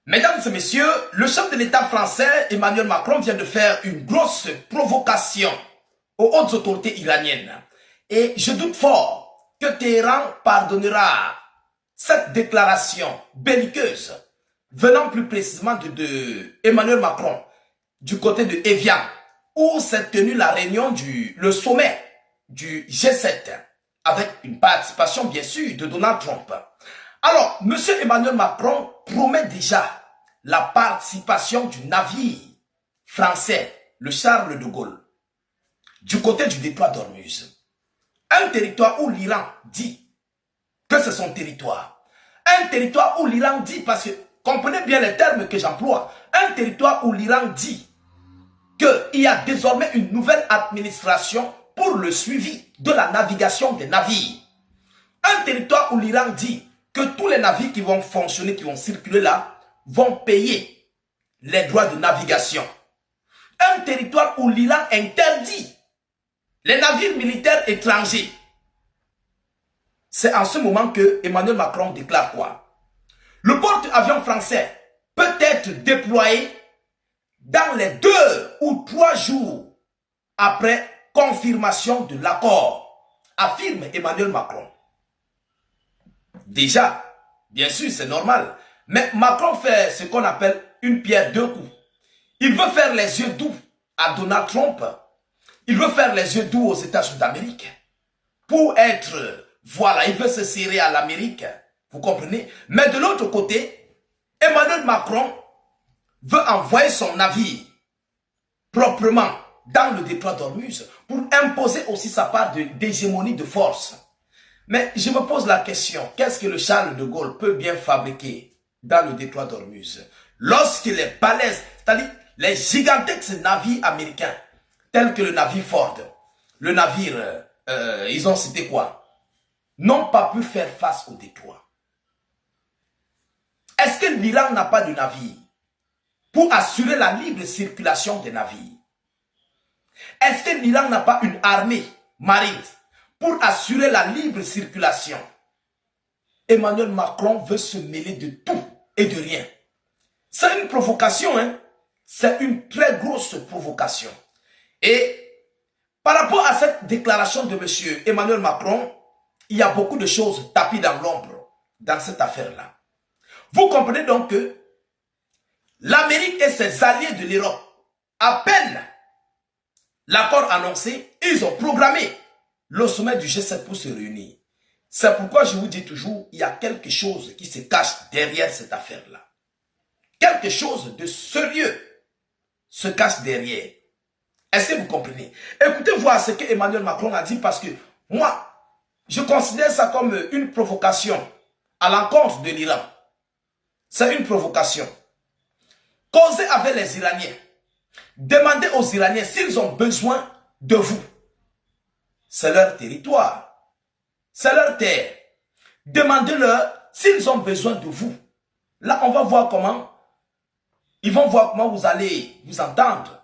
Mesdames et messieurs, le chef de l'État français, Emmanuel Macron, vient de faire une grosse provocation aux hautes autorités iraniennes. Et je doute fort que Téhéran pardonnera cette déclaration belliqueuse venant plus précisément de Emmanuel Macron du côté de Evian, où s'est tenue la réunion le sommet du G7 avec une participation bien sûr de Donald Trump. Alors, M. Emmanuel Macron promet déjà la participation du navire français, le Charles de Gaulle, du côté du détroit d'Ormuz. Un territoire où l'Iran dit que c'est son territoire. Un territoire où l'Iran dit, parce que, comprenez bien les termes que j'emploie, un territoire où l'Iran dit qu'il y a désormais une nouvelle administration pour le suivi de la navigation des navires. Un territoire où l'Iran dit que tous les navires qui vont fonctionner, qui vont circuler là, vont payer les droits de navigation. Un territoire où l'Iran interdit les navires militaires étrangers. C'est en ce moment que Emmanuel Macron déclare quoi? Le porte-avions français peut être déployé dans les 2 ou 3 jours après confirmation de l'accord, affirme Emmanuel Macron. Déjà, bien sûr, c'est normal, mais Macron fait ce qu'on appelle une pierre deux coups. Il veut faire les yeux doux à Donald Trump. Il veut faire les yeux doux aux États-Unis d'Amérique. Pour être, voilà, il veut se serrer à l'Amérique. Vous comprenez? Mais de l'autre côté, Emmanuel Macron veut envoyer son navire proprement dans le détroit d'Ormuz pour imposer aussi sa part d'hégémonie de force. Mais je me pose la question, qu'est-ce que le Charles de Gaulle peut bien fabriquer dans le détroit d'Ormuz lorsque les balaises, c'est-à-dire les gigantesques navires américains, tels que le navire Ford, le navire, ils ont cité quoi, n'ont pas pu faire face au détroit. Est-ce que l'Iran n'a pas de navire pour assurer la libre circulation des navires? Est-ce que l'Iran n'a pas une armée marine pour assurer la libre circulation? Emmanuel Macron veut se mêler de tout et de rien. C'est une provocation, hein? C'est une très grosse provocation. Et par rapport à cette déclaration de M. Emmanuel Macron, il y a beaucoup de choses tapées dans l'ombre dans cette affaire-là. Vous comprenez donc que l'Amérique et ses alliés de l'Europe, à peine l'accord annoncé, ils ont programmé le sommet du G7 pour se réunir. C'est pourquoi je vous dis toujours, il y a quelque chose qui se cache derrière cette affaire-là. Quelque chose de sérieux se cache derrière. Est-ce que vous comprenez? Écoutez voir ce que Emmanuel Macron a dit, parce que moi, je considère ça comme une provocation à l'encontre de l'Iran. C'est une provocation. Causez avec les Iraniens. Demandez aux Iraniens s'ils ont besoin de vous. C'est leur territoire. C'est leur terre. Demandez-leur s'ils ont besoin de vous. Là, on va voir comment. Ils vont voir comment vous allez vous entendre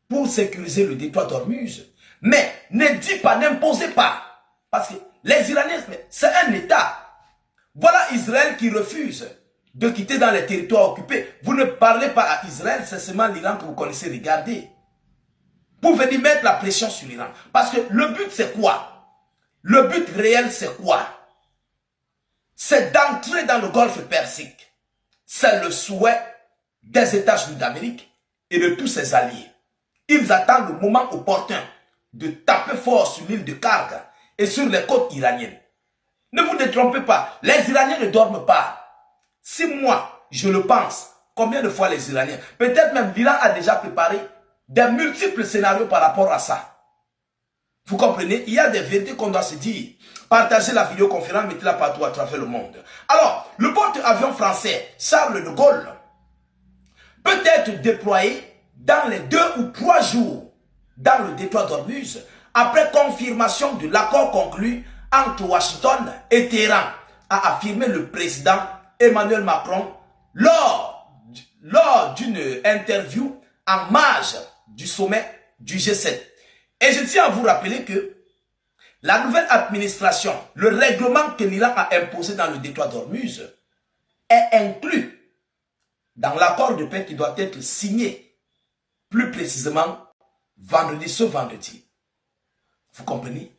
pour sécuriser le détroit d'Ormuz. Mais ne dites pas, n'imposez pas. Parce que les Iraniens, c'est un État. Voilà Israël qui refuse de quitter dans les territoires occupés. Vous ne parlez pas à Israël, c'est seulement l'Iran que vous connaissez. Regardez. Pour venir mettre la pression sur l'Iran. Parce que le but, c'est quoi? Le but réel, c'est quoi? C'est d'entrer dans le Golfe Persique. C'est le souhait des États-Unis d'Amérique et de tous ses alliés. Ils attendent le moment opportun de taper fort sur l'île de Karga et sur les côtes iraniennes. Ne vous détrompez pas, les Iraniens ne dorment pas. Si moi, je le pense, combien de fois les Iraniens, peut-être même l'Iran a déjà préparé des multiples scénarios par rapport à ça. Vous comprenez? Il y a des vérités qu'on doit se dire. Partagez la vidéoconférence, mettez-la partout à travers le monde. Alors, le porte-avions français Charles de Gaulle peut être déployé dans les 2 ou 3 jours dans le détroit d'Ormuz après confirmation de l'accord conclu entre Washington et Téhéran, a affirmé le président Emmanuel Macron lors d'une interview en marge du sommet du G7. Et je tiens à vous rappeler que la nouvelle administration, le règlement que l'Iran a imposé dans le détroit d'Ormuz, est inclus dans l'accord de paix qui doit être signé, plus précisément, ce vendredi. Vous comprenez?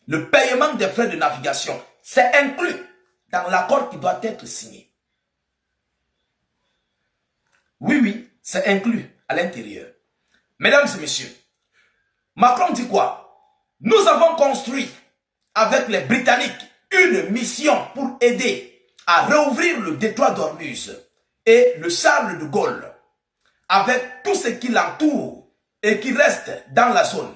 Le paiement des frais de navigation, c'est inclus dans l'accord qui doit être signé. Oui, oui, c'est inclus à l'intérieur. Mesdames et messieurs, Macron dit quoi? Nous avons construit avec les Britanniques une mission pour aider à rouvrir le détroit d'Ormuz et le Charles de Gaulle, avec tout ce qui l'entoure et qui reste dans la zone,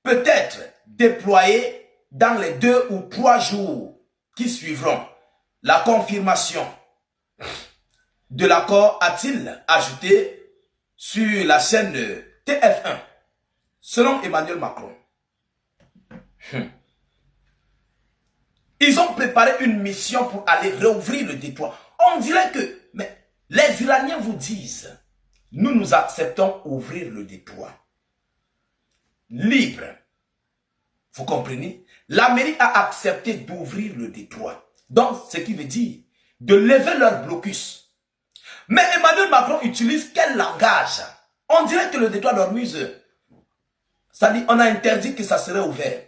peut être déployé dans les 2 ou 3 jours qui suivront. La confirmation de l'accord, a-t-il ajouté sur la chaîne TF1, selon Emmanuel Macron. Ils ont préparé une mission pour aller rouvrir le détroit. On dirait que, mais les Iraniens vous disent, nous acceptons ouvrir le détroit. Libre. Vous comprenez? L'Amérique a accepté d'ouvrir le détroit. Donc, ce qui veut dire de lever leur blocus. Mais Emmanuel Macron utilise quel langage? On dirait que le détroit d'Ormuz, c'est-à-dire on a interdit que ça serait ouvert.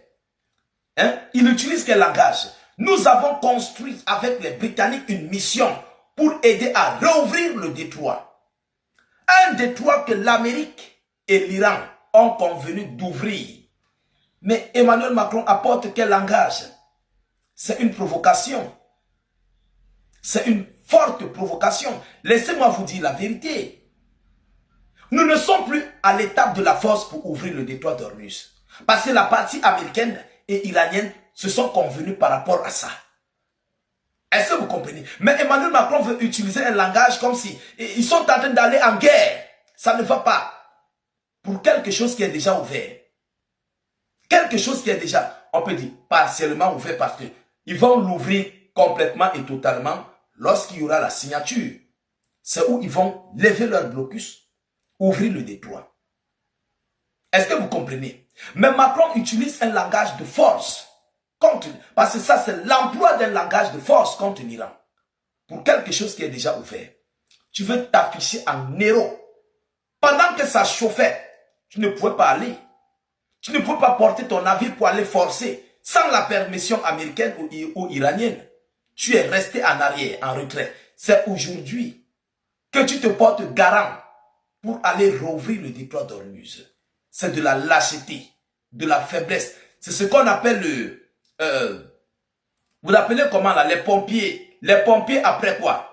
Hein? Il utilise quel langage? Nous avons construit avec les Britanniques une mission pour aider à rouvrir le détroit. Un détroit que l'Amérique et l'Iran ont convenu d'ouvrir. Mais Emmanuel Macron apporte quel langage? C'est une provocation. C'est une forte provocation. Laissez-moi vous dire la vérité. Nous ne sommes plus à l'étape de la force pour ouvrir le détroit d'Ormuz. Parce que la partie américaine et iranienne se sont convenus par rapport à ça. Est-ce que vous comprenez? Mais Emmanuel Macron veut utiliser un langage comme si ils sont en train d'aller en guerre. Ça ne va pas. Pour quelque chose qui est déjà ouvert. Quelque chose qui est déjà, on peut dire, partiellement ouvert parce qu'ils vont l'ouvrir complètement et totalement lorsqu'il y aura la signature. C'est où ils vont lever leur blocus, ouvrir le détroit. Est-ce que vous comprenez? Mais Macron utilise un langage de force. Parce que ça, c'est l'emploi d'un langage de force contre l'Iran. Pour quelque chose qui est déjà ouvert. Tu veux t'afficher en héros. Pendant que ça chauffait, tu ne pouvais pas aller. Tu ne peux pas porter ton navire pour aller forcer sans la permission américaine ou iranienne. Tu es resté en arrière, en retrait. C'est aujourd'hui que tu te portes garant pour aller rouvrir le détroit d'Ormuz. C'est de la lâcheté, de la faiblesse. C'est ce qu'on appelle vous l'appelez comment là? Les pompiers. Les pompiers après quoi?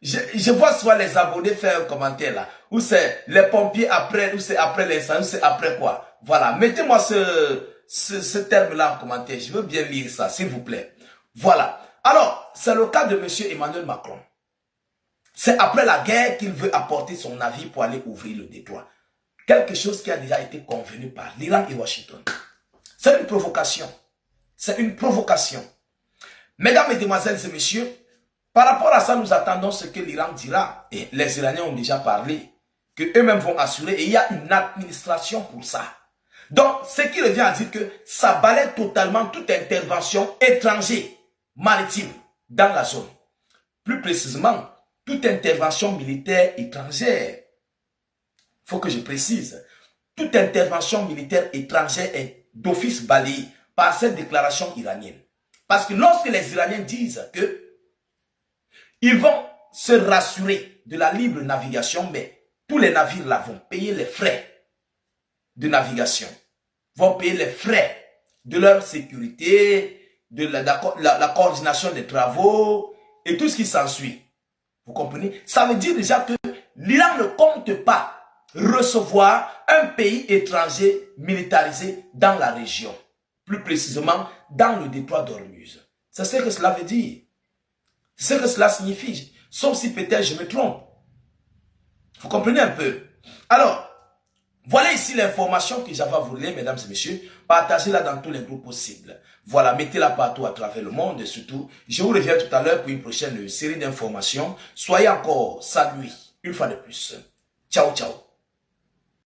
Je vois souvent les abonnés faire un commentaire là. Ou c'est les pompiers après, ou c'est après l'incendie, ou c'est après quoi? Voilà. Mettez-moi ce terme-là en commentaire. Je veux bien lire ça, s'il vous plaît. Voilà. Alors, c'est le cas de M. Emmanuel Macron. C'est après la guerre qu'il veut apporter son avis pour aller ouvrir le détroit. Quelque chose qui a déjà été convenu par l'Iran et Washington. C'est une provocation. C'est une provocation. Mesdames, Mesdemoiselles et Messieurs, par rapport à ça, nous attendons ce que l'Iran dira. Et les Iraniens ont déjà parlé. Qu'eux-mêmes vont assurer. Et il y a une administration pour ça. Donc, ce qui revient à dire que ça balaie totalement toute intervention étrangère, maritime, dans la zone. Plus précisément, toute intervention militaire étrangère. Il faut que je précise. Toute intervention militaire étrangère est d'office balayée par cette déclaration iranienne. Parce que lorsque les Iraniens disent que ils vont se rassurer de la libre navigation, mais tous les navires là vont payer les frais de navigation, vont payer les frais de leur sécurité, de la coordination des travaux et tout ce qui s'ensuit. Vous comprenez? Ça veut dire déjà que l'Iran ne compte pas recevoir un pays étranger militarisé dans la région. Plus précisément, dans le détroit d'Ormuz. C'est ce que cela veut dire. C'est ce que cela signifie. Sauf si peut-être je me trompe. Vous comprenez un peu? Alors, voilà ici l'information que j'avais à vous lire, mesdames et messieurs. Partagez-la dans tous les groupes possibles. Voilà, mettez-la partout à travers le monde et surtout, je vous reviens tout à l'heure pour une prochaine série d'informations. Soyez encore salués une fois de plus. Ciao, ciao.